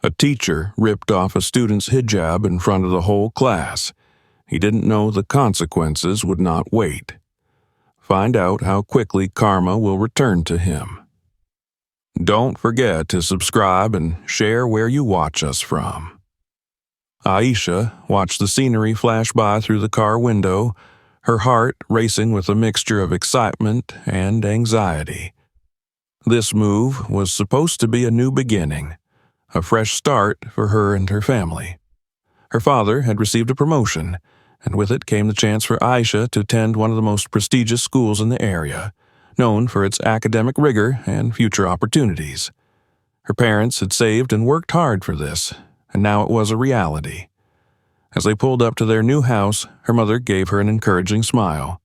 A teacher ripped off a student's hijab in front of the whole class. He didn't know the consequences would not wait. Find out how quickly karma will return to him. Don't forget to subscribe and share where you watch us from. Aisha watched the scenery flash by through the car window, her heart racing with a mixture of excitement and anxiety. This move was supposed to be a new beginning, a fresh start for her and her family. Her father had received a promotion, and with it came the chance for Aisha to attend one of the most prestigious schools in the area, known for its academic rigor and future opportunities. Her parents had saved and worked hard for this, and now it was a reality. As they pulled up to their new house, her mother gave her an encouraging smile.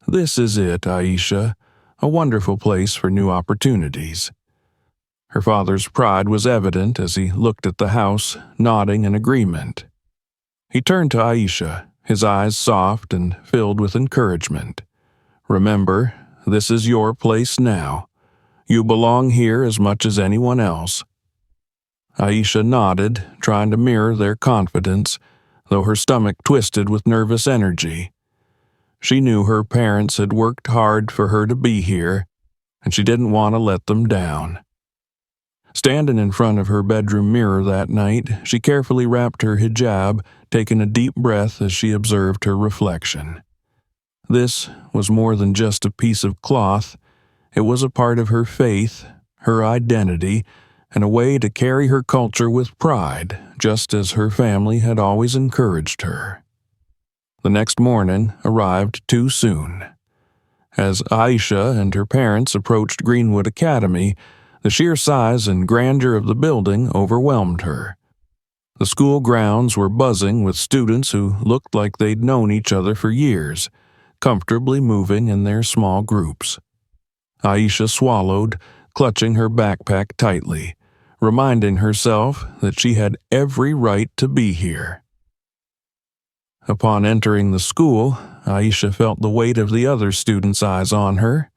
"This is it, Aisha, a wonderful place for new opportunities." Her father's pride was evident as he looked at the house, nodding in agreement. He turned to Aisha, his eyes soft and filled with encouragement. "Remember, this is your place now. You belong here as much as anyone else." Aisha nodded, trying to mirror their confidence, though her stomach twisted with nervous energy. She knew her parents had worked hard for her to be here, and she didn't want to let them down. Standing in front of her bedroom mirror that night, she carefully wrapped her hijab, taking a deep breath as she observed her reflection. This was more than just a piece of cloth. It was a part of her faith, her identity, and a way to carry her culture with pride, just as her family had always encouraged her. The next morning arrived too soon. As Aisha and her parents approached Greenwood Academy, the sheer size and grandeur of the building overwhelmed her. The school grounds were buzzing with students who looked like they'd known each other for years, comfortably moving in their small groups. Aisha swallowed, clutching her backpack tightly, reminding herself that she had every right to be here. Upon entering the school, Aisha felt the weight of the other students' eyes on her.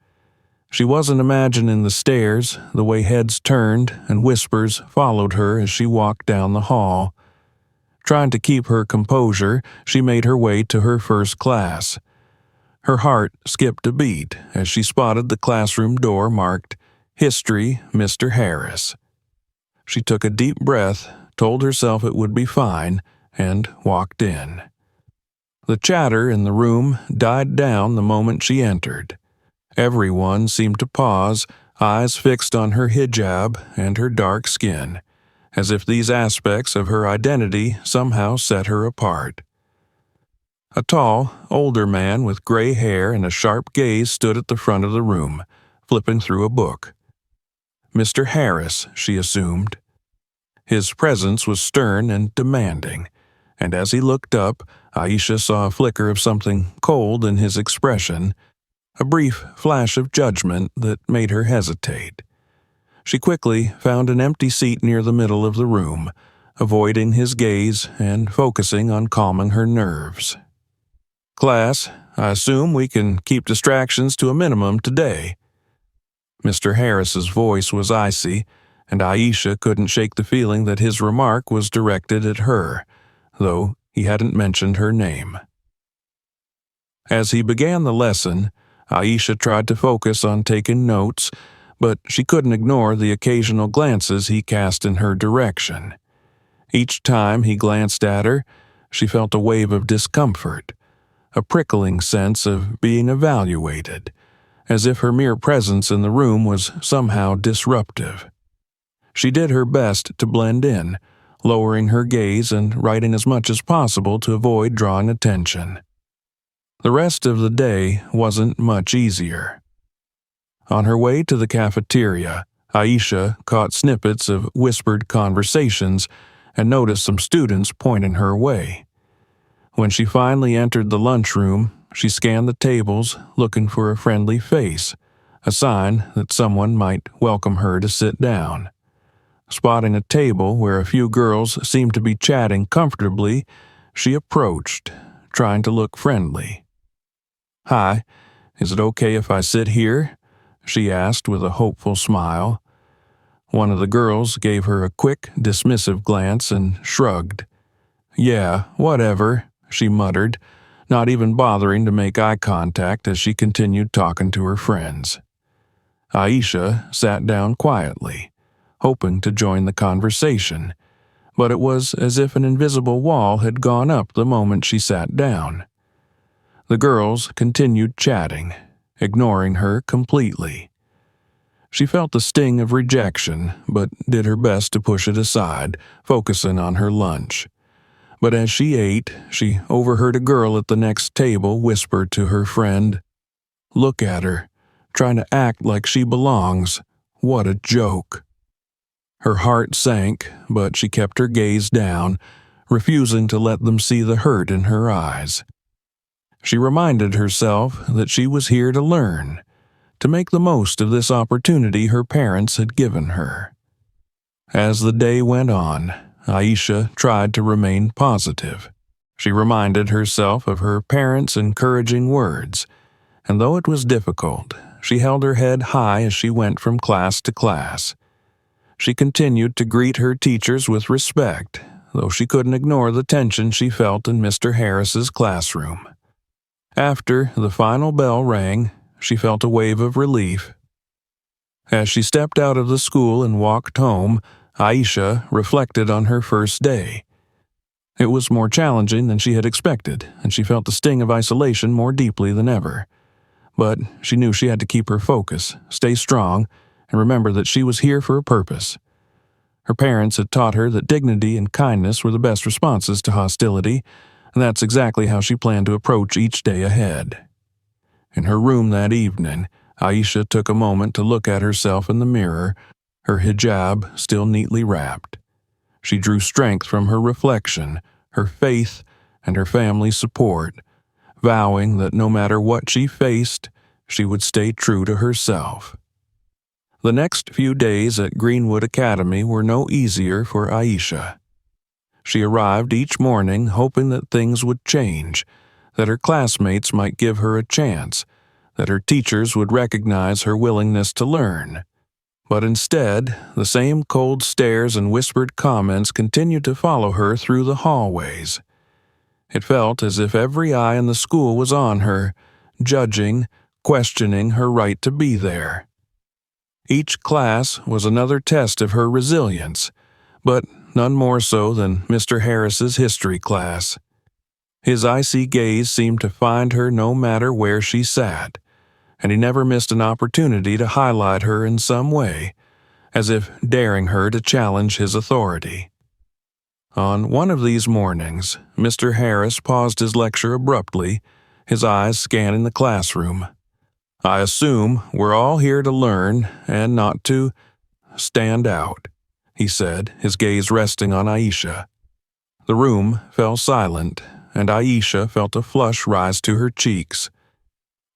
She wasn't imagining the stares, the way heads turned and whispers followed her as she walked down the hall. Trying to keep her composure, she made her way to her first class. Her heart skipped a beat as she spotted the classroom door marked "History, Mr. Harris." She took a deep breath, told herself it would be fine, and walked in. The chatter in the room died down the moment she entered. Everyone seemed to pause, eyes fixed on her hijab and her dark skin, as if these aspects of her identity somehow set her apart. A tall, older man with gray hair and a sharp gaze stood at the front of the room, flipping through a book. Mr. Harris, she assumed. His presence was stern and demanding, and as he looked up, Aisha saw a flicker of something cold in his expression, a brief flash of judgment that made her hesitate. She quickly found an empty seat near the middle of the room, avoiding his gaze and focusing on calming her nerves. "Class, I assume we can keep distractions to a minimum today." Mr. Harris's voice was icy, and Aisha couldn't shake the feeling that his remark was directed at her, though he hadn't mentioned her name. As he began the lesson, Aisha tried to focus on taking notes, but she couldn't ignore the occasional glances he cast in her direction. Each time he glanced at her, she felt a wave of discomfort, a prickling sense of being evaluated, as if her mere presence in the room was somehow disruptive. She did her best to blend in, lowering her gaze and writing as much as possible to avoid drawing attention. The rest of the day wasn't much easier. On her way to the cafeteria, Aisha caught snippets of whispered conversations and noticed some students pointing her way. When she finally entered the lunchroom, she scanned the tables, looking for a friendly face, a sign that someone might welcome her to sit down. Spotting a table where a few girls seemed to be chatting comfortably, she approached, trying to look friendly. "Hi, is it okay if I sit here?" she asked with a hopeful smile. One of the girls gave her a quick, dismissive glance and shrugged. "Yeah, whatever," she muttered, not even bothering to make eye contact as she continued talking to her friends. Aisha sat down quietly, hoping to join the conversation, but it was as if an invisible wall had gone up the moment she sat down. The girls continued chatting, ignoring her completely. She felt the sting of rejection, but did her best to push it aside, focusing on her lunch. But as she ate, she overheard a girl at the next table whisper to her friend, "Look at her, trying to act like she belongs. What a joke." Her heart sank, but she kept her gaze down, refusing to let them see the hurt in her eyes. She reminded herself that she was here to learn, to make the most of this opportunity her parents had given her. As the day went on, Aisha tried to remain positive. She reminded herself of her parents' encouraging words, and though it was difficult, she held her head high as she went from class to class. She continued to greet her teachers with respect, though she couldn't ignore the tension she felt in Mr. Harris's classroom. After the final bell rang, she felt a wave of relief. As she stepped out of the school and walked home, Aisha reflected on her first day. It was more challenging than she had expected, and she felt the sting of isolation more deeply than ever. But she knew she had to keep her focus, stay strong, and remember that she was here for a purpose. Her parents had taught her that dignity and kindness were the best responses to hostility, and that's exactly how she planned to approach each day ahead. In her room that evening, Aisha took a moment to look at herself in the mirror, her hijab still neatly wrapped. She drew strength from her reflection, her faith, and her family's support, vowing that no matter what she faced, she would stay true to herself. The next few days at Greenwood Academy were no easier for Aisha. She arrived each morning hoping that things would change, that her classmates might give her a chance, that her teachers would recognize her willingness to learn. But instead, the same cold stares and whispered comments continued to follow her through the hallways. It felt as if every eye in the school was on her, judging, questioning her right to be there. Each class was another test of her resilience, but none more so than Mr. Harris's history class. His icy gaze seemed to find her no matter where she sat, and he never missed an opportunity to highlight her in some way, as if daring her to challenge his authority. On one of these mornings, Mr. Harris paused his lecture abruptly, his eyes scanning the classroom. "I assume we're all here to learn and not to stand out," he said, his gaze resting on Aisha. The room fell silent, and Aisha felt a flush rise to her cheeks.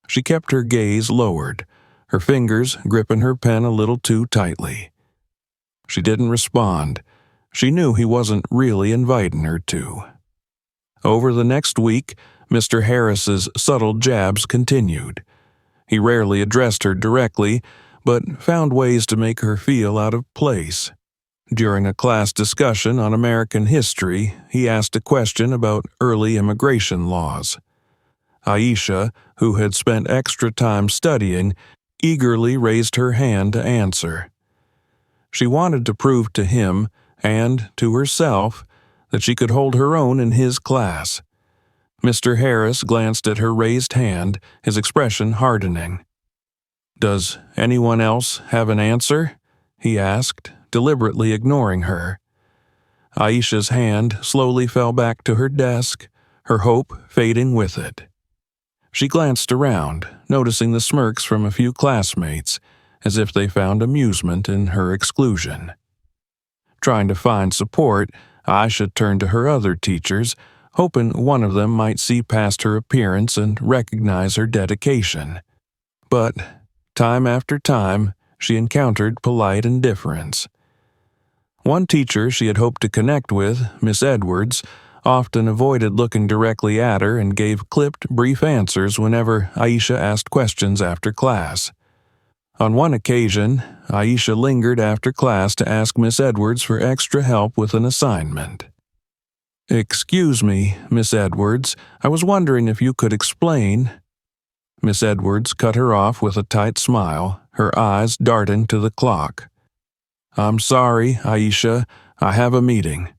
She kept her gaze lowered, her fingers gripping her pen a little too tightly. She didn't respond. She knew he wasn't really inviting her to. Over the next week, Mr. Harris's subtle jabs continued. He rarely addressed her directly, but found ways to make her feel out of place. During a class discussion on American history, he asked a question about early immigration laws. Aisha, who had spent extra time studying, eagerly raised her hand to answer. She wanted to prove to him, and to herself, that she could hold her own in his class. Mr. Harris glanced at her raised hand, his expression hardening. "Does anyone else have an answer?" he asked, deliberately ignoring her. Aisha's hand slowly fell back to her desk, her hope fading with it. She glanced around, noticing the smirks from a few classmates, as if they found amusement in her exclusion. Trying to find support, Aisha turned to her other teachers, hoping one of them might see past her appearance and recognize her dedication. But, time after time, she encountered polite indifference. One teacher she had hoped to connect with, Miss Edwards, often avoided looking directly at her and gave clipped, brief answers whenever Aisha asked questions after class. On one occasion, Aisha lingered after class to ask Miss Edwards for extra help with an assignment. "Excuse me, Miss Edwards, I was wondering if you could explain." Miss Edwards cut her off with a tight smile, her eyes darting to the clock. "I'm sorry, Aisha, I have a meeting,"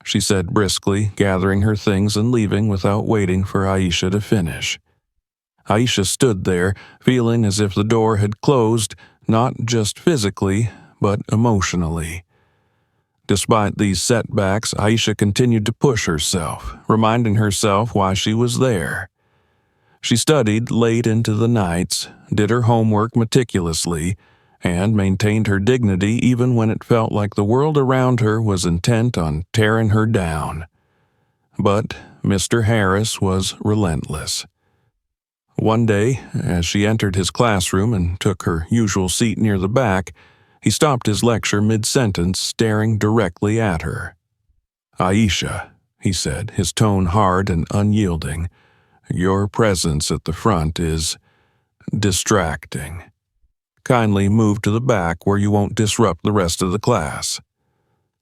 she said briskly, gathering her things and leaving without waiting for Aisha to finish. Aisha stood there, feeling as if the door had closed, not just physically, but emotionally. Despite these setbacks, Aisha continued to push herself, reminding herself why she was there. She studied late into the nights, did her homework meticulously, and maintained her dignity even when it felt like the world around her was intent on tearing her down. But Mr. Harris was relentless. One day, as she entered his classroom and took her usual seat near the back, he stopped his lecture mid-sentence, staring directly at her. "Aisha," he said, his tone hard and unyielding, "your presence at the front is distracting. Kindly move to the back where you won't disrupt the rest of the class."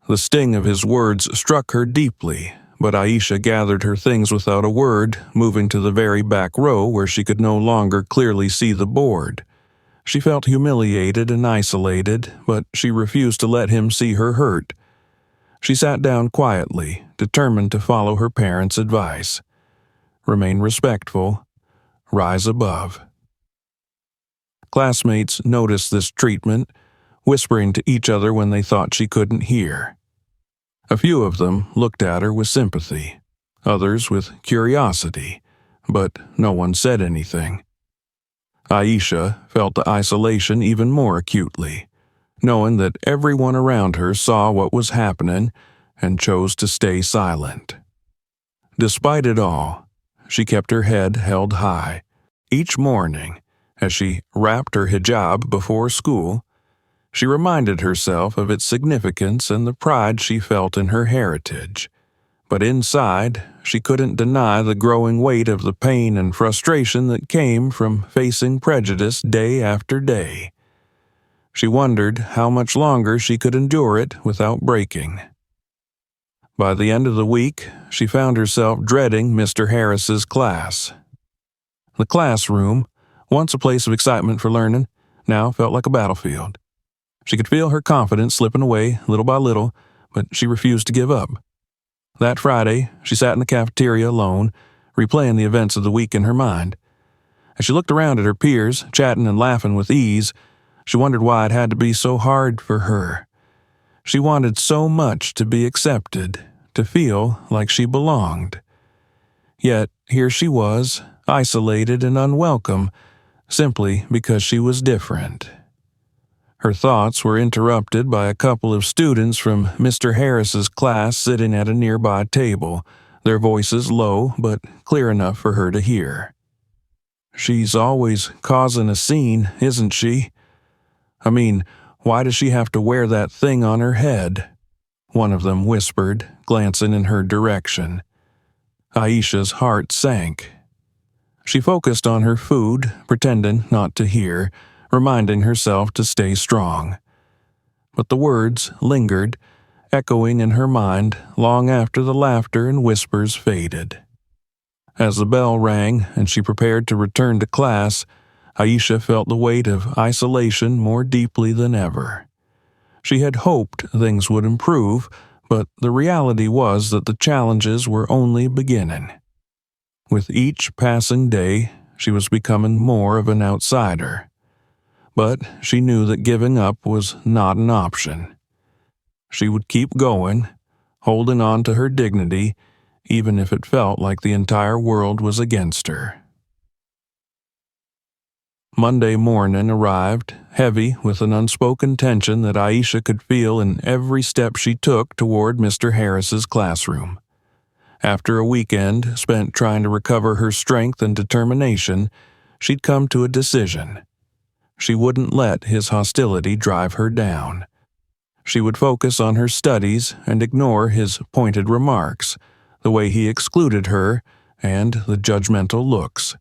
The sting of his words struck her deeply, but Aisha gathered her things without a word, moving to the very back row where she could no longer clearly see the board. She felt humiliated and isolated, but she refused to let him see her hurt. She sat down quietly, determined to follow her parents' advice. Remain respectful, rise above. Classmates noticed this treatment, whispering to each other when they thought she couldn't hear. A few of them looked at her with sympathy, others with curiosity, but no one said anything. Aisha felt the isolation even more acutely, knowing that everyone around her saw what was happening and chose to stay silent. Despite it all, she kept her head held high. Each morning, as she wrapped her hijab before school, she reminded herself of its significance and the pride she felt in her heritage. But inside, she couldn't deny the growing weight of the pain and frustration that came from facing prejudice day after day. She wondered how much longer she could endure it without breaking. By the end of the week, she found herself dreading Mr. Harris's class. The classroom, once a place of excitement for learning, now felt like a battlefield. She could feel her confidence slipping away little by little, but she refused to give up. That Friday, she sat in the cafeteria alone, replaying the events of the week in her mind. As she looked around at her peers, chatting and laughing with ease, she wondered why it had to be so hard for her. She wanted so much to be accepted, to feel like she belonged. Yet here she was, isolated and unwelcome, simply because she was different. Her thoughts were interrupted by a couple of students from Mr. Harris's class sitting at a nearby table, their voices low but clear enough for her to hear. "She's always causing a scene, isn't she? I mean, why does she have to wear that thing on her head?" one of them whispered, glancing in her direction. Aisha's heart sank. She focused on her food, pretending not to hear, reminding herself to stay strong. But the words lingered, echoing in her mind long after the laughter and whispers faded. As the bell rang and she prepared to return to class, Aisha felt the weight of isolation more deeply than ever. She had hoped things would improve, but the reality was that the challenges were only beginning. With each passing day, she was becoming more of an outsider. But she knew that giving up was not an option. She would keep going, holding on to her dignity, even if it felt like the entire world was against her. Monday morning arrived, heavy with an unspoken tension that Aisha could feel in every step she took toward Mr. Harris's classroom. After a weekend spent trying to recover her strength and determination, she'd come to a decision. She wouldn't let his hostility drive her down. She would focus on her studies and ignore his pointed remarks, the way he excluded her, and the judgmental looks.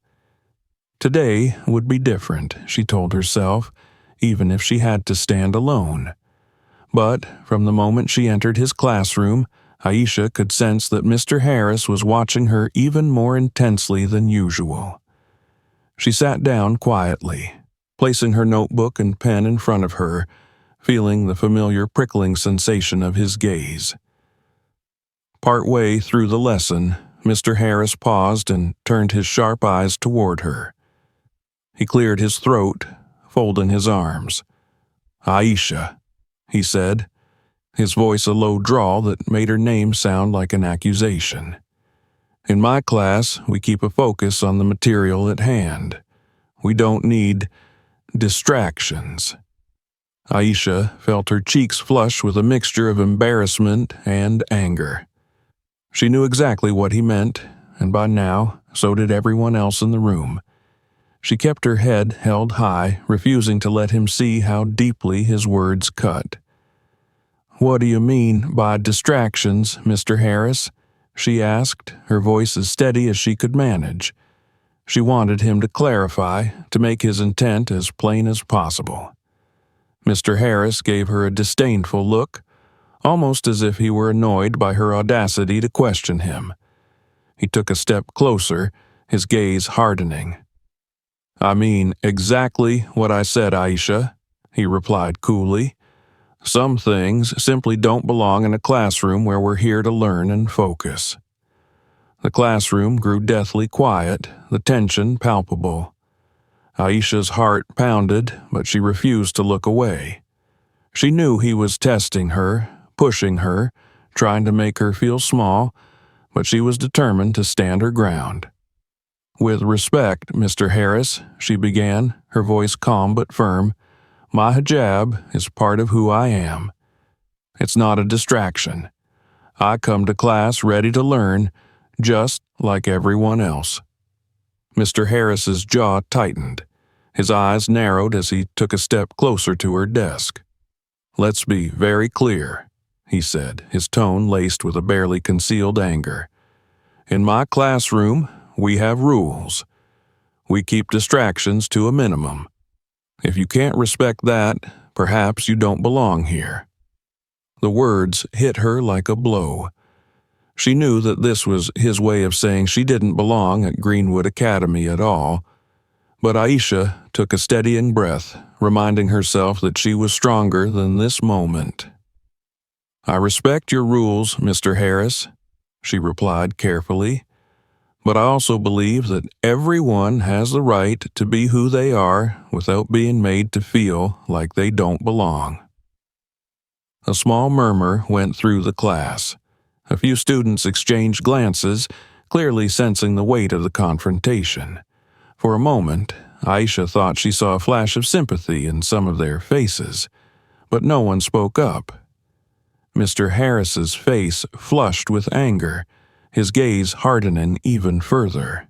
Today would be different, she told herself, even if she had to stand alone. But from the moment she entered his classroom, Aisha could sense that Mr. Harris was watching her even more intensely than usual. She sat down quietly, placing her notebook and pen in front of her, feeling the familiar prickling sensation of his gaze. Partway through the lesson, Mr. Harris paused and turned his sharp eyes toward her. He cleared his throat, folding his arms. "Aisha," he said, his voice a low drawl that made her name sound like an accusation. "In my class, we keep a focus on the material at hand. We don't need distractions." Aisha felt her cheeks flush with a mixture of embarrassment and anger. She knew exactly what he meant, and by now, so did everyone else in the room. She kept her head held high, refusing to let him see how deeply his words cut. "What do you mean by distractions, Mr. Harris?" she asked, her voice as steady as she could manage. She wanted him to clarify, to make his intent as plain as possible. Mr. Harris gave her a disdainful look, almost as if he were annoyed by her audacity to question him. He took a step closer, his gaze hardening. "I mean exactly what I said, Aisha," he replied coolly. "Some things simply don't belong in a classroom where we're here to learn and focus." The classroom grew deathly quiet, the tension palpable. Aisha's heart pounded, but she refused to look away. She knew he was testing her, pushing her, trying to make her feel small, but she was determined to stand her ground. "With respect, Mr. Harris," she began, her voice calm but firm, "my hijab is part of who I am. It's not a distraction. I come to class ready to learn, just like everyone else." Mr. Harris's jaw tightened. His eyes narrowed as he took a step closer to her desk. "Let's be very clear," he said, his tone laced with a barely concealed anger. "In my classroom, we have rules. We keep distractions to a minimum. If you can't respect that, perhaps you don't belong here." The words hit her like a blow. She knew that this was his way of saying she didn't belong at Greenwood Academy at all, but Aisha took a steadying breath, reminding herself that she was stronger than this moment. "I respect your rules, Mr. Harris," she replied carefully, "but I also believe that everyone has the right to be who they are without being made to feel like they don't belong." A small murmur went through the class. A few students exchanged glances, clearly sensing the weight of the confrontation. For a moment, Aisha thought she saw a flash of sympathy in some of their faces, but no one spoke up. Mr. Harris's face flushed with anger, his gaze hardening even further.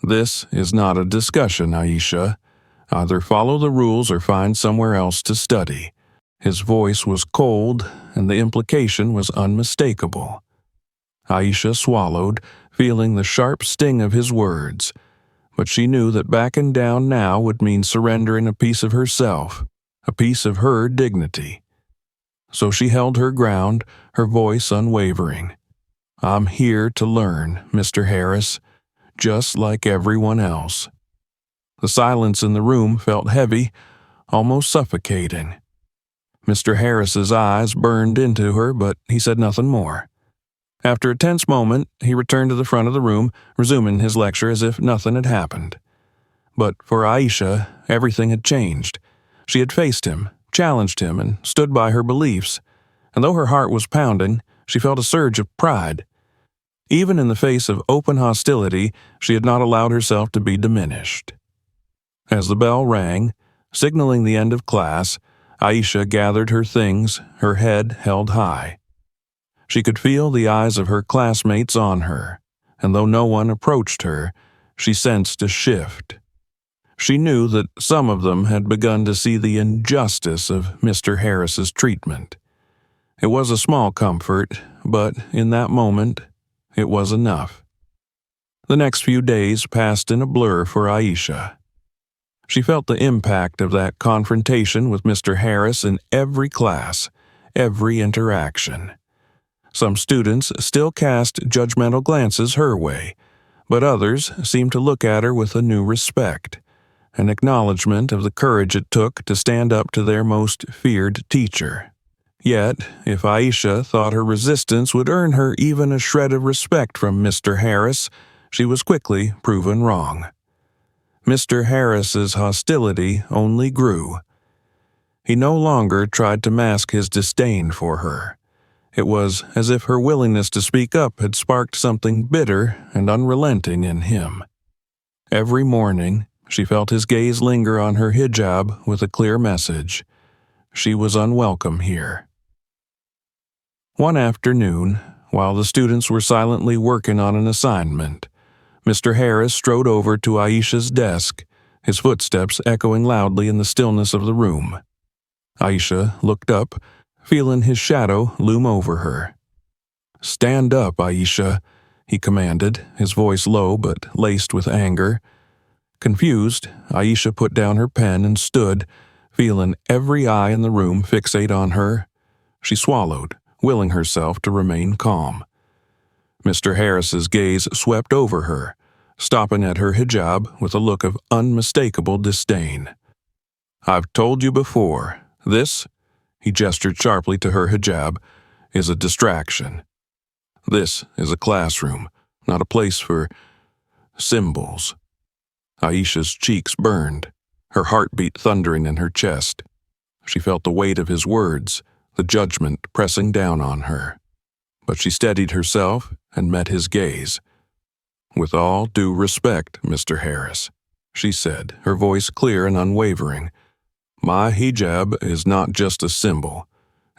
"This is not a discussion, Aisha. Either follow the rules or find somewhere else to study." His voice was cold, and the implication was unmistakable. Aisha swallowed, feeling the sharp sting of his words, but she knew that backing down now would mean surrendering a piece of herself, a piece of her dignity. So she held her ground, her voice unwavering. "I'm here to learn, Mr. Harris, just like everyone else." The silence in the room felt heavy, almost suffocating. Mr. Harris's eyes burned into her, but he said nothing more. After a tense moment, he returned to the front of the room, resuming his lecture as if nothing had happened. But for Aisha, everything had changed. She had faced him, challenged him, and stood by her beliefs, and though her heart was pounding, she felt a surge of pride. Even in the face of open hostility, she had not allowed herself to be diminished. As the bell rang, signaling the end of class, Aisha gathered her things, her head held high. She could feel the eyes of her classmates on her, and though no one approached her, she sensed a shift. She knew that some of them had begun to see the injustice of Mr. Harris's treatment. It was a small comfort, but in that moment, it was enough. The next few days passed in a blur for Aisha. She felt the impact of that confrontation with Mr. Harris in every class, every interaction. Some students still cast judgmental glances her way, but others seemed to look at her with a new respect, an acknowledgement of the courage it took to stand up to their most feared teacher. Yet, if Aisha thought her resistance would earn her even a shred of respect from Mr. Harris, she was quickly proven wrong. Mr. Harris's hostility only grew. He no longer tried to mask his disdain for her. It was as if her willingness to speak up had sparked something bitter and unrelenting in him. Every morning, she felt his gaze linger on her hijab with a clear message. She was unwelcome here. One afternoon, while the students were silently working on an assignment, Mr. Harris strode over to Aisha's desk, his footsteps echoing loudly in the stillness of the room. Aisha looked up, feeling his shadow loom over her. "Stand up, Aisha," he commanded, his voice low but laced with anger. Confused, Aisha put down her pen and stood, feeling every eye in the room fixate on her. She swallowed, willing herself to remain calm. Mr. Harris's gaze swept over her, stopping at her hijab with a look of unmistakable disdain. "I've told you before, this," he gestured sharply to her hijab, "is a distraction. This is a classroom, not a place for symbols." Aisha's cheeks burned, her heartbeat thundering in her chest. She felt the weight of his words, the judgment pressing down on her. But she steadied herself and met his gaze. "With all due respect, Mr. Harris," she said, her voice clear and unwavering, "my hijab is not just a symbol.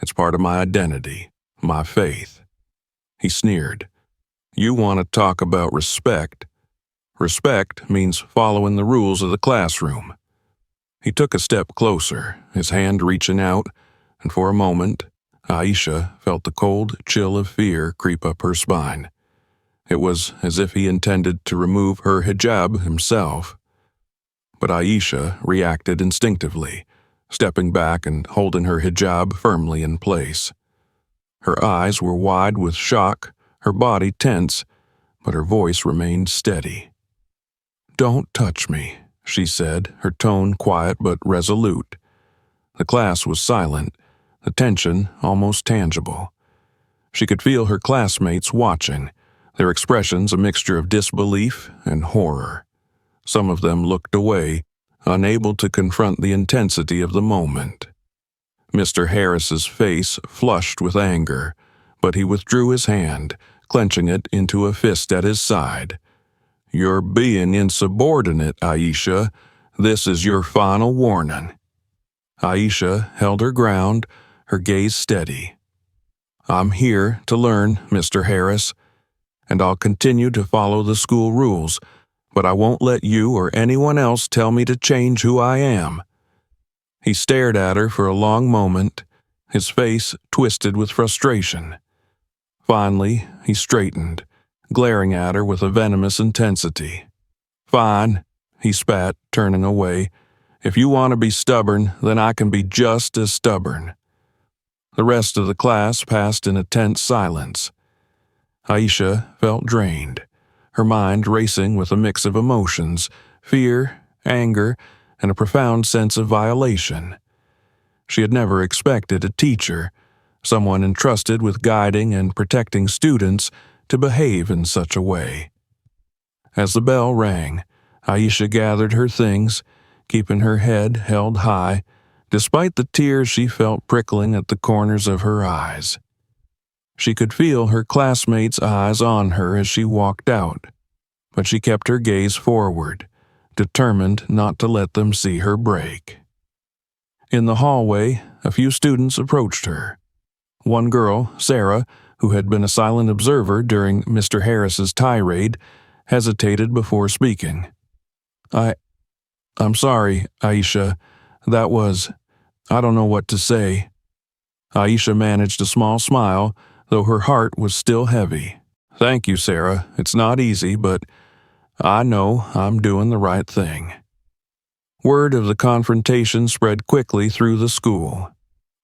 It's part of my identity, my faith." He sneered. "You want to talk about respect? Respect means following the rules of the classroom." He took a step closer, his hand reaching out, and for a moment, Aisha felt the cold chill of fear creep up her spine. It was as if he intended to remove her hijab himself. But Aisha reacted instinctively, stepping back and holding her hijab firmly in place. Her eyes were wide with shock, her body tense, but her voice remained steady. "Don't touch me," she said, her tone quiet but resolute. The class was silent, the tension almost tangible. She could feel her classmates watching, their expressions a mixture of disbelief and horror. Some of them looked away, unable to confront the intensity of the moment. Mr. Harris's face flushed with anger, but he withdrew his hand, clenching it into a fist at his side. "You're being insubordinate, Aisha. This is your final warning." Aisha held her ground, her gaze steady. "I'm here to learn, Mr. Harris, and I'll continue to follow the school rules, but I won't let you or anyone else tell me to change who I am." He stared at her for a long moment, his face twisted with frustration. Finally, he straightened, glaring at her with a venomous intensity. "Fine," he spat, turning away. "If you want to be stubborn, then I can be just as stubborn." The rest of the class passed in a tense silence. Aisha felt drained, her mind racing with a mix of emotions, fear, anger, and a profound sense of violation. She had never expected a teacher, someone entrusted with guiding and protecting students, to behave in such a way. As the bell rang, Aisha gathered her things, keeping her head held high, despite the tears she felt prickling at the corners of her eyes. She could feel her classmates' eyes on her as she walked out, but she kept her gaze forward, determined not to let them see her break. In the hallway, a few students approached her. One girl, Sarah, who had been a silent observer during Mr. Harris's tirade, hesitated before speaking. I'm sorry, Aisha. I don't know what to say." Aisha managed a small smile, though her heart was still heavy. "Thank you, Sarah. It's not easy, but I know I'm doing the right thing." Word of the confrontation spread quickly through the school.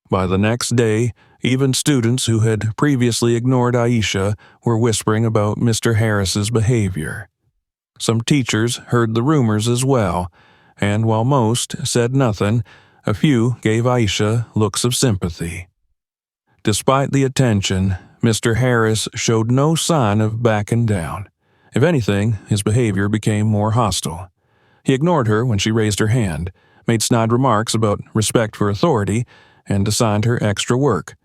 By the next day, even students who had previously ignored Aisha were whispering about Mr. Harris's behavior. Some teachers heard the rumors as well, and while most said nothing, a few gave Aisha looks of sympathy. Despite the attention, Mr. Harris showed no sign of backing down. If anything, his behavior became more hostile. He ignored her when she raised her hand, made snide remarks about respect for authority, and assigned her extra work.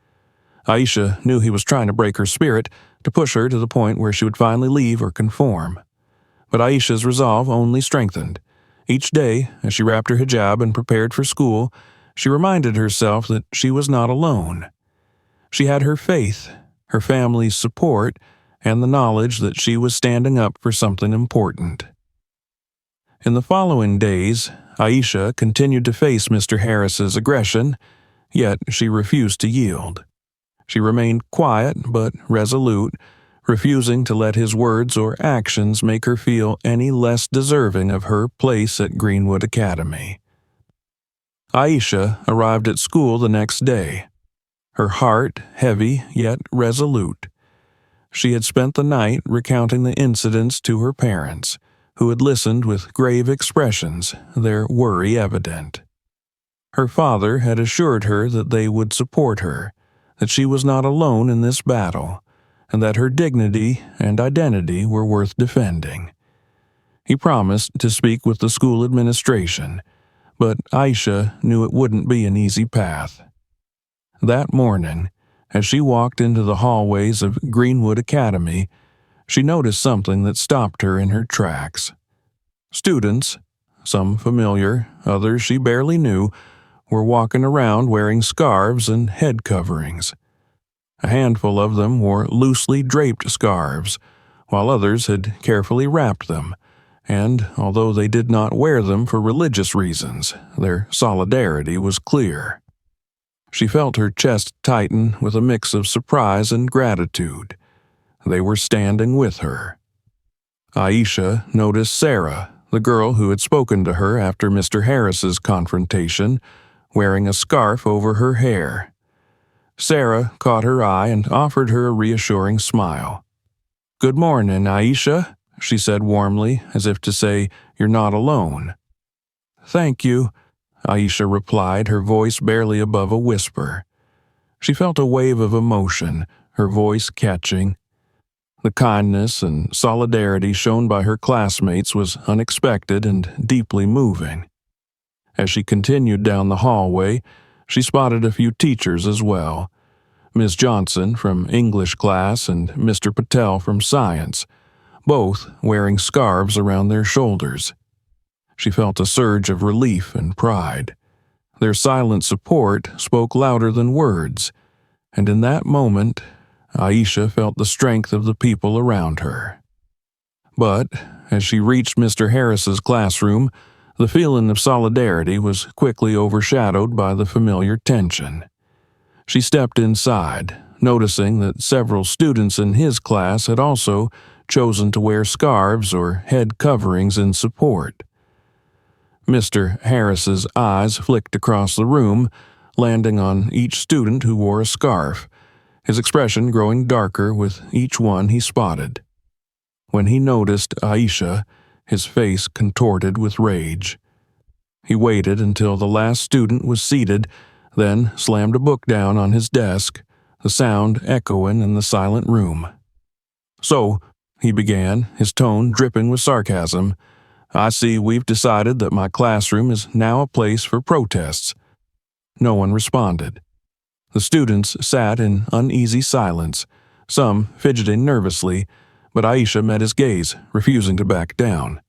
Aisha knew he was trying to break her spirit, to push her to the point where she would finally leave or conform. But Aisha's resolve only strengthened. Each day, as she wrapped her hijab and prepared for school, she reminded herself that she was not alone. She had her faith, her family's support, and the knowledge that she was standing up for something important. In the following days, Aisha continued to face Mr. Harris's aggression, yet she refused to yield. She remained quiet but resolute, refusing to let his words or actions make her feel any less deserving of her place at Greenwood Academy. Aisha arrived at school the next day, her heart heavy yet resolute. She had spent the night recounting the incidents to her parents, who had listened with grave expressions, their worry evident. Her father had assured her that they would support her, that she was not alone in this battle, and that her dignity and identity were worth defending. He promised to speak with the school administration, but Aisha knew it wouldn't be an easy path. That morning, as she walked into the hallways of Greenwood Academy, she noticed something that stopped her in her tracks. Students, some familiar, others she barely knew, were walking around wearing scarves and head coverings. A handful of them wore loosely draped scarves, while others had carefully wrapped them, and although they did not wear them for religious reasons, their solidarity was clear. She felt her chest tighten with a mix of surprise and gratitude. They were standing with her. Aisha noticed Sarah, the girl who had spoken to her after Mr. Harris's confrontation, wearing a scarf over her hair. Sarah caught her eye and offered her a reassuring smile. "Good morning, Aisha," she said warmly, as if to say, "You're not alone." "Thank you," Aisha replied, her voice barely above a whisper. She felt a wave of emotion, her voice catching. The kindness and solidarity shown by her classmates was unexpected and deeply moving. As she continued down the hallway, she spotted a few teachers as well. Ms. Johnson from English class and Mr. Patel from science, both wearing scarves around their shoulders. She felt a surge of relief and pride. Their silent support spoke louder than words, and in that moment, Aisha felt the strength of the people around her. But as she reached Mr. Harris's classroom, the feeling of solidarity was quickly overshadowed by the familiar tension. She stepped inside, noticing that several students in his class had also chosen to wear scarves or head coverings in support. Mr. Harris's eyes flicked across the room, landing on each student who wore a scarf, his expression growing darker with each one he spotted. When he noticed Aisha, his face contorted with rage. He waited until the last student was seated, then slammed a book down on his desk, the sound echoing in the silent room. "So," he began, his tone dripping with sarcasm, "I see we've decided that my classroom is now a place for protests." No one responded. The students sat in uneasy silence, some fidgeting nervously, but Aisha met his gaze, refusing to back down.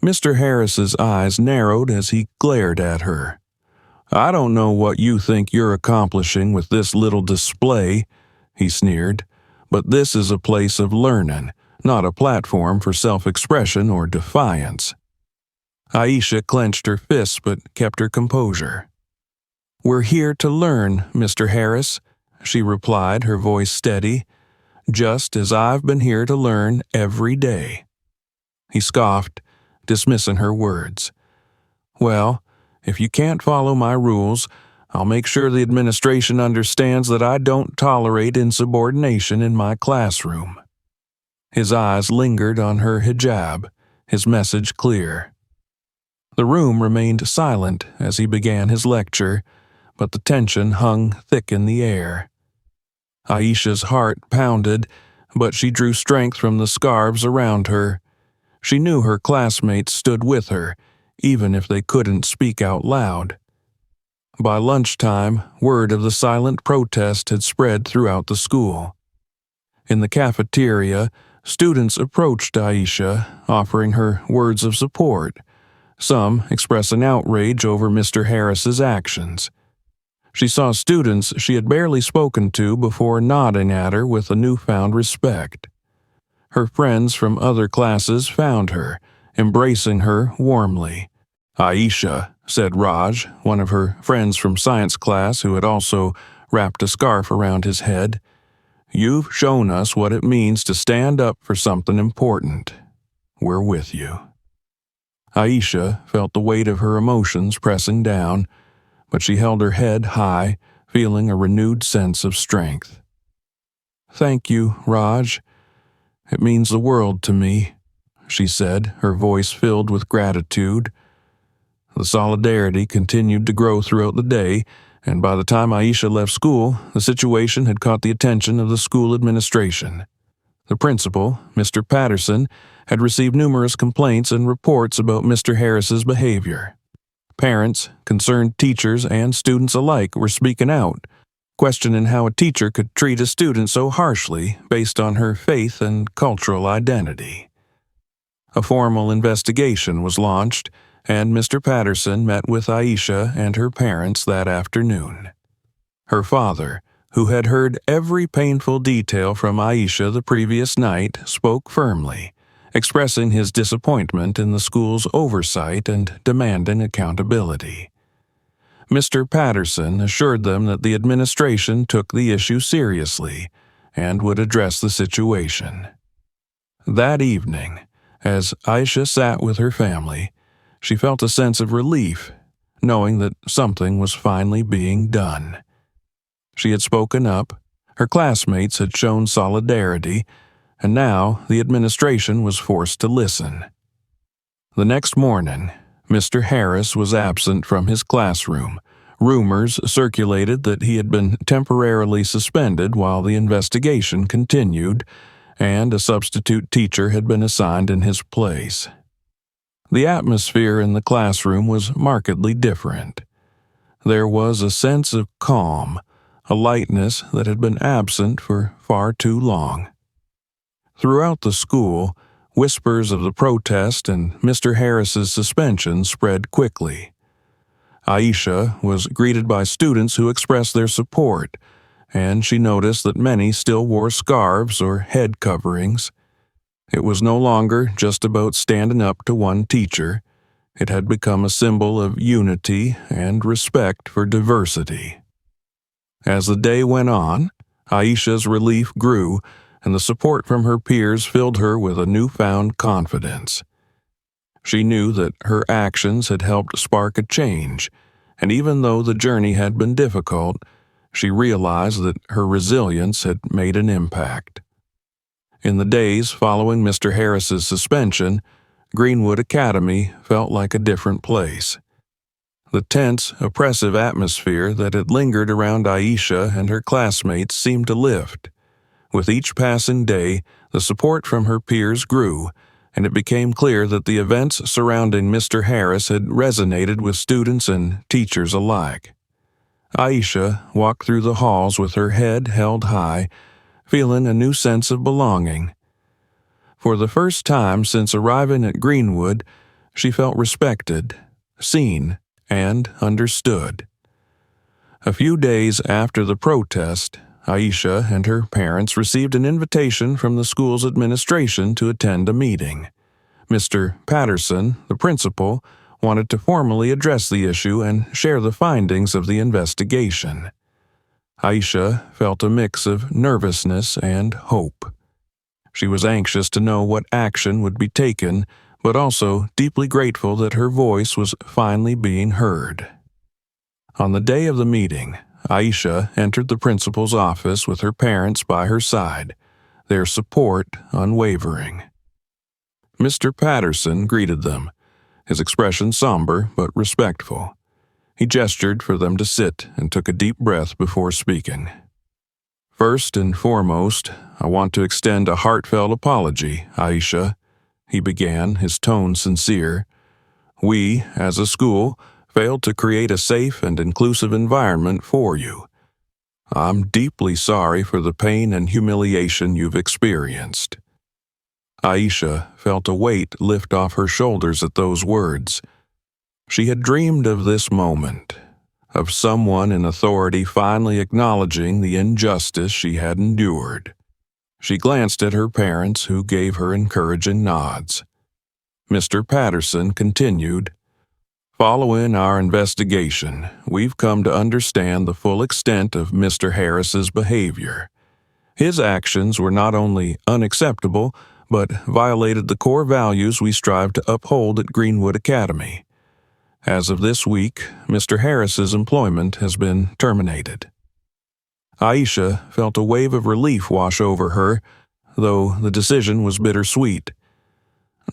Mr. Harris's eyes narrowed as he glared at her. "I don't know what you think you're accomplishing with this little display," he sneered, "but this is a place of learning, not a platform for self-expression or defiance." Aisha clenched her fists but kept her composure. "We're here to learn, Mr. Harris," she replied, her voice steady, "just as I've been here to learn every day." He scoffed, dismissing her words. Well, if you can't follow my rules, I'll make sure the administration understands that I don't tolerate insubordination in my classroom." His eyes lingered on her hijab, his message clear. The room remained silent as he began his lecture, but the tension hung thick in the air. Aisha's heart pounded, but she drew strength from the scarves around her. She knew her classmates stood with her, even if they couldn't speak out loud. By lunchtime, word of the silent protest had spread throughout the school. In the cafeteria, students approached Aisha, offering her words of support, some expressing outrage over Mr. Harris's actions. She saw students she had barely spoken to before nodding at her with a newfound respect. Her friends from other classes found her, embracing her warmly. "Aisha," said Raj, one of her friends from science class who had also wrapped a scarf around his head, "you've shown us what it means to stand up for something important. We're with you." Aisha felt the weight of her emotions pressing down, but she held her head high, feeling a renewed sense of strength. "Thank you, Raj. It means the world to me," she said, her voice filled with gratitude. The solidarity continued to grow throughout the day, and by the time Aisha left school, the situation had caught the attention of the school administration. The principal, Mr. Patterson, had received numerous complaints and reports about Mr. Harris's behavior. Parents, concerned teachers, and students alike were speaking out, questioning how a teacher could treat a student so harshly based on her faith and cultural identity. A formal investigation was launched, and Mr. Patterson met with Aisha and her parents that afternoon. Her father, who had heard every painful detail from Aisha the previous night, spoke firmly, expressing his disappointment in the school's oversight and demanding accountability. Mr. Patterson assured them that the administration took the issue seriously and would address the situation. That evening, as Aisha sat with her family, she felt a sense of relief, knowing that something was finally being done. She had spoken up, her classmates had shown solidarity, and now the administration was forced to listen. The next morning, Mr. Harris was absent from his classroom. Rumors circulated that he had been temporarily suspended while the investigation continued, and a substitute teacher had been assigned in his place. The atmosphere in the classroom was markedly different. There was a sense of calm, a lightness that had been absent for far too long. Throughout the school, whispers of the protest and Mr. Harris's suspension spread quickly. Aisha was greeted by students who expressed their support, and she noticed that many still wore scarves or head coverings. It was no longer just about standing up to one teacher. It had become a symbol of unity and respect for diversity. As the day went on, Aisha's relief grew, and the support from her peers filled her with a newfound confidence. She knew that her actions had helped spark a change, and even though the journey had been difficult, she realized that her resilience had made an impact. In the days following Mr. Harris's suspension, Greenwood Academy felt like a different place. The tense, oppressive atmosphere that had lingered around Aisha and her classmates seemed to lift. With each passing day, the support from her peers grew, and it became clear that the events surrounding Mr. Harris had resonated with students and teachers alike. Aisha walked through the halls with her head held high, feeling a new sense of belonging. For the first time since arriving at Greenwood, she felt respected, seen, and understood. A few days after the protest, Aisha and her parents received an invitation from the school's administration to attend a meeting. Mr. Patterson, the principal, wanted to formally address the issue and share the findings of the investigation. Aisha felt a mix of nervousness and hope. She was anxious to know what action would be taken, but also deeply grateful that her voice was finally being heard. On the day of the meeting, Aisha entered the principal's office with her parents by her side, their support unwavering. Mr. Patterson greeted them, his expression somber but respectful. He gestured for them to sit and took a deep breath before speaking. "First and foremost, I want to extend a heartfelt apology, Aisha," he began, his tone sincere. "We, as a school, failed to create a safe and inclusive environment for you. I'm deeply sorry for the pain and humiliation you've experienced." Aisha felt a weight lift off her shoulders at those words. She had dreamed of this moment, of someone in authority finally acknowledging the injustice she had endured. She glanced at her parents, who gave her encouraging nods. Mr. Patterson continued, "Following our investigation, we've come to understand the full extent of Mr. Harris's behavior. His actions were not only unacceptable, but violated the core values we strive to uphold at Greenwood Academy. As of this week, Mr. Harris's employment has been terminated." Aisha felt a wave of relief wash over her, though the decision was bittersweet.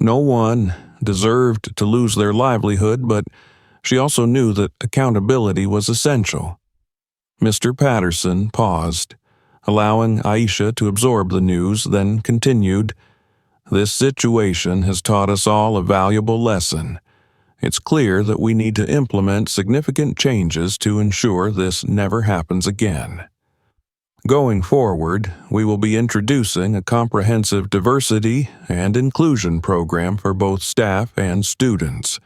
No one deserved to lose their livelihood, but she also knew that accountability was essential. Mr. Patterson paused, allowing Aisha to absorb the news, then continued, "This situation has taught us all a valuable lesson. It's clear that we need to implement significant changes to ensure this never happens again. Going forward, we will be introducing a comprehensive diversity and inclusion program for both staff and students.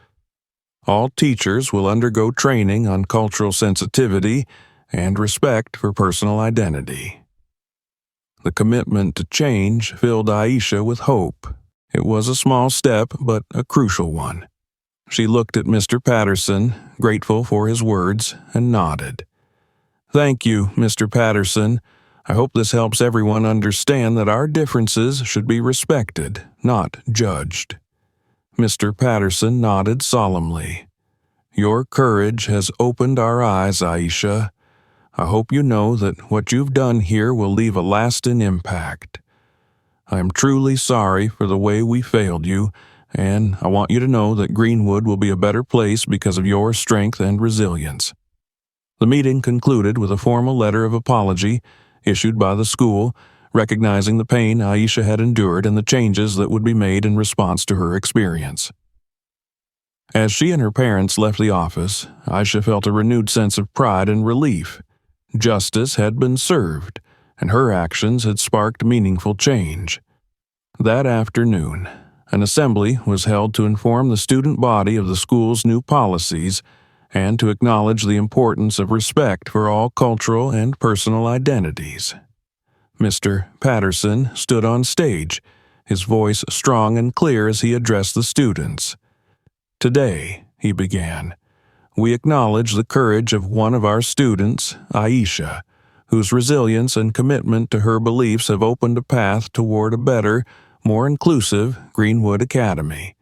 All teachers will undergo training on cultural sensitivity and respect for personal identity." The commitment to change filled Aisha with hope. It was a small step, but a crucial one. She looked at Mr. Patterson, grateful for his words, and nodded. "Thank you, Mr. Patterson. I hope this helps everyone understand that our differences should be respected, not judged." Mr. Patterson nodded solemnly. "Your courage has opened our eyes, Aisha. I hope you know that what you've done here will leave a lasting impact. I am truly sorry for the way we failed you, and I want you to know that Greenwood will be a better place because of your strength and resilience." The meeting concluded with a formal letter of apology issued by the school, recognizing the pain Aisha had endured and the changes that would be made in response to her experience. As she and her parents left the office, Aisha felt a renewed sense of pride and relief. Justice had been served, and her actions had sparked meaningful change. That afternoon, an assembly was held to inform the student body of the school's new policies and to acknowledge the importance of respect for all cultural and personal identities. Mr. Patterson stood on stage, his voice strong and clear as he addressed the students. "Today," he began, "we acknowledge the courage of one of our students, Aisha, whose resilience and commitment to her beliefs have opened a path toward a better, more inclusive Greenwood Academy.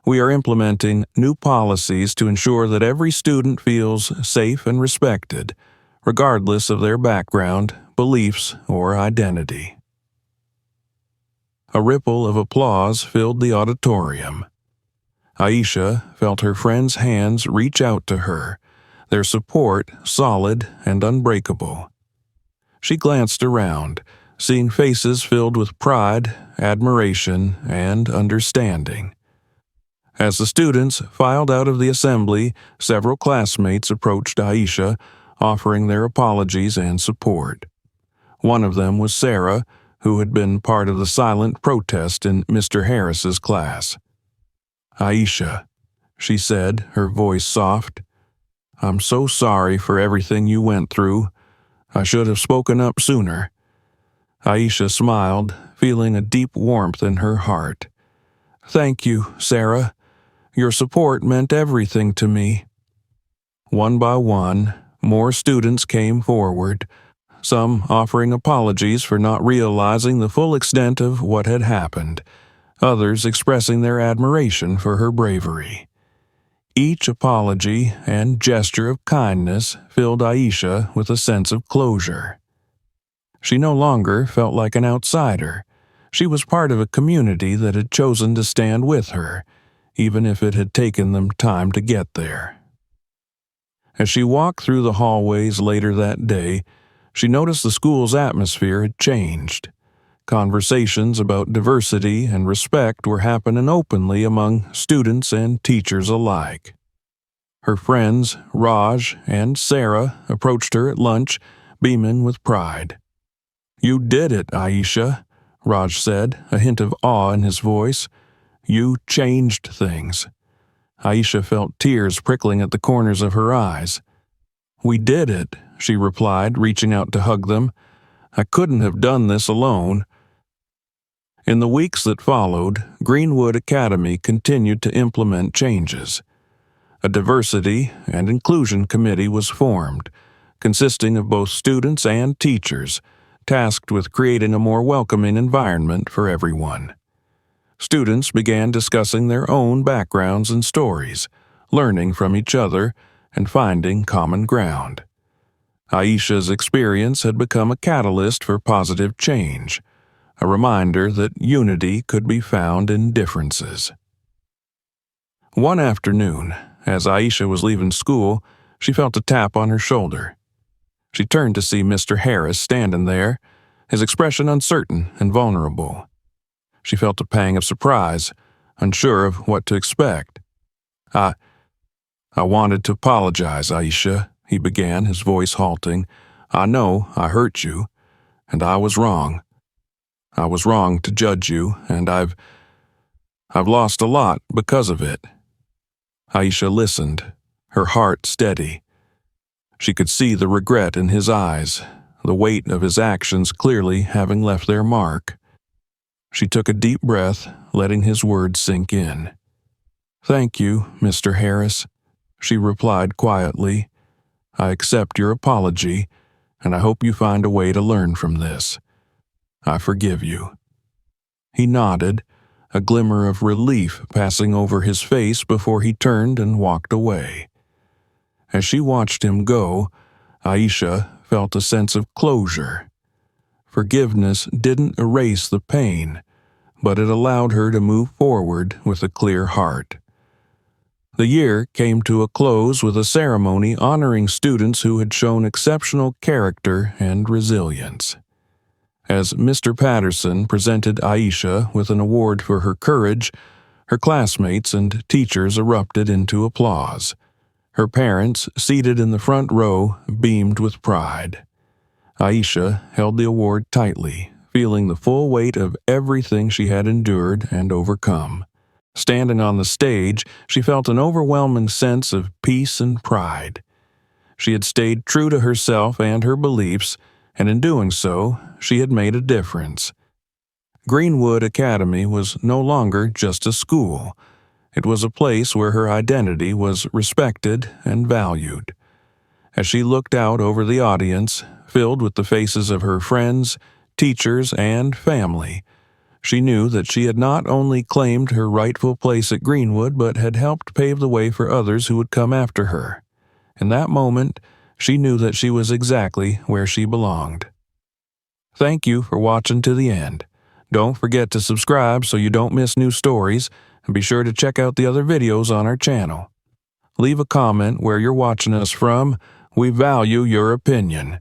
We are implementing new policies to ensure that every student feels safe and respected, regardless of their background, beliefs, or identity." A ripple of applause filled the auditorium. Aisha felt her friends' hands reach out to her, their support solid and unbreakable. She glanced around, seeing faces filled with pride, admiration, and understanding. As the students filed out of the assembly, several classmates approached Aisha, offering their apologies and support. One of them was Sarah, who had been part of the silent protest in Mr. Harris's class. "Aisha," she said, her voice soft, "I'm so sorry for everything you went through. I should have spoken up sooner." Aisha smiled, feeling a deep warmth in her heart. "Thank you, Sarah. Your support meant everything to me." One by one, more students came forward, some offering apologies for not realizing the full extent of what had happened, others expressing their admiration for her bravery. Each apology and gesture of kindness filled Aisha with a sense of closure. She no longer felt like an outsider. She was part of a community that had chosen to stand with her, even if it had taken them time to get there. As she walked through the hallways later that day, she noticed the school's atmosphere had changed. Conversations about diversity and respect were happening openly among students and teachers alike. Her friends, Raj and Sarah, approached her at lunch, beaming with pride. "You did it, Aisha," Raj said, a hint of awe in his voice. "You changed things." Aisha felt tears prickling at the corners of her eyes. "We did it," she replied, reaching out to hug them. "I couldn't have done this alone." In the weeks that followed, Greenwood Academy continued to implement changes. A diversity and inclusion committee was formed, consisting of both students and teachers, tasked with creating a more welcoming environment for everyone. Students began discussing their own backgrounds and stories, learning from each other, and finding common ground. Aisha's experience had become a catalyst for positive change, a reminder that unity could be found in differences. One afternoon, as Aisha was leaving school, she felt a tap on her shoulder. She turned to see Mr. Harris standing there, his expression uncertain and vulnerable. She felt a pang of surprise, unsure of what to expect. I wanted to apologize, Aisha," he began, his voice halting. "I know I hurt you, and I was wrong. I was wrong to judge you, and I've lost a lot because of it." Aisha listened, her heart steady. She could see the regret in his eyes, the weight of his actions clearly having left their mark. She took a deep breath, letting his words sink in. "Thank you, Mr. Harris," she replied quietly. "I accept your apology, and I hope you find a way to learn from this. I forgive you." He nodded, a glimmer of relief passing over his face before he turned and walked away. As she watched him go, Aisha felt a sense of closure. Forgiveness didn't erase the pain, but it allowed her to move forward with a clear heart. The year came to a close with a ceremony honoring students who had shown exceptional character and resilience. As Mr. Patterson presented Aisha with an award for her courage, her classmates and teachers erupted into applause. Her parents, seated in the front row, beamed with pride. Aisha held the award tightly, feeling the full weight of everything she had endured and overcome. Standing on the stage, she felt an overwhelming sense of peace and pride. She had stayed true to herself and her beliefs, and in doing so, she had made a difference. Greenwood Academy was no longer just a school. It was a place where her identity was respected and valued. As she looked out over the audience, filled with the faces of her friends, teachers, and family, she knew that she had not only claimed her rightful place at Greenwood, but had helped pave the way for others who would come after her. In that moment, she knew that she was exactly where she belonged. Thank you for watching to the end. Don't forget to subscribe so you don't miss new stories, and be sure to check out the other videos on our channel. Leave a comment where you're watching us from. We value your opinion.